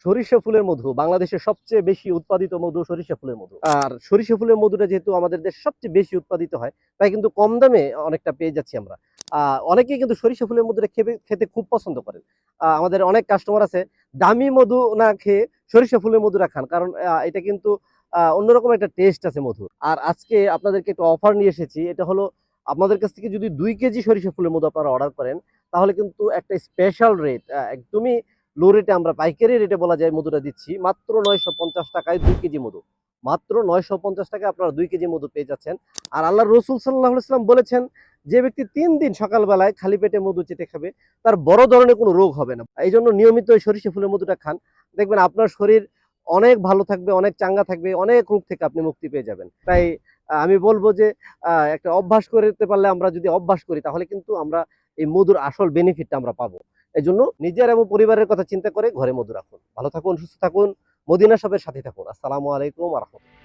সরিষা ফুলের মধু বাংলাদেশের সবচেয়ে বেশি উৎপাদিত মধু সরিষা ফুলের মধু। আর সরিষা ফুলের মধুটা যেহেতু আমাদের দেশে সবচেয়ে বেশি উৎপাদিত হয়, তাই কিন্তু কম দামে অনেকটা পেয়ে যাচ্ছি আমরা। অনেকেই কিন্তু সরিষা ফুলের মধুটা খেতে খুব পছন্দ করেন। আমাদের অনেক কাস্টমার আছে দামি মধু না খেয়ে সরিষা ফুলের মধুটা খান, কারণ এটা কিন্তু অন্যরকম একটা টেস্ট আছে মধুর। আর আজকে আপনাদেরকে একটা অফার নিয়ে এসেছি, এটা হলো আপনাদের কাছ থেকে যদি 2 কেজি সরিষা ফুলের মধু আপনারা অর্ডার করেন, তাহলে কিন্তু একটা স্পেশাল রেট, একদমই লো রেটে, আমরা পাইকারি রেটে বলা যায় মধুটা দিচ্ছি মাত্র 950 টাকায় 2 কেজি মধু। মাত্র 950 টাকায় আপনারা 2 কেজি মধু পেয়ে যাচ্ছেন। আর আল্লাহ রসুল সাল্লাম বলেছেন, যে ব্যক্তি 3 দিন সকালবেলায় খালি পেটে মধু চেটে খাবে, তার বড় ধরনের কোনো রোগ হবে না। এই জন্য নিয়মিত ওই সরিষা ফুলের মধুটা খান, দেখবেন আপনার শরীর অনেক ভালো থাকবে, অনেক চাঙ্গা থাকবে, অনেক রোগ থেকে আপনি মুক্তি পেয়ে যাবেন। তাই আমি বলবো যে একটা অভ্যাস করতে পারলে, আমরা যদি অভ্যাস করি, তাহলে কিন্তু আমরা এই মধুর আসল বেনিফিটটা আমরা পাবো। এজন্য নিজের এবং পরিবারের কথা চিন্তা করে ঘরে মধু রাখুন। ভালো থাকুন, সুস্থ থাকুন, মদিনা শপের সাথে থাকুন। আসসালামু আলাইকুম ওয়া রাহমাতুল্লাহ।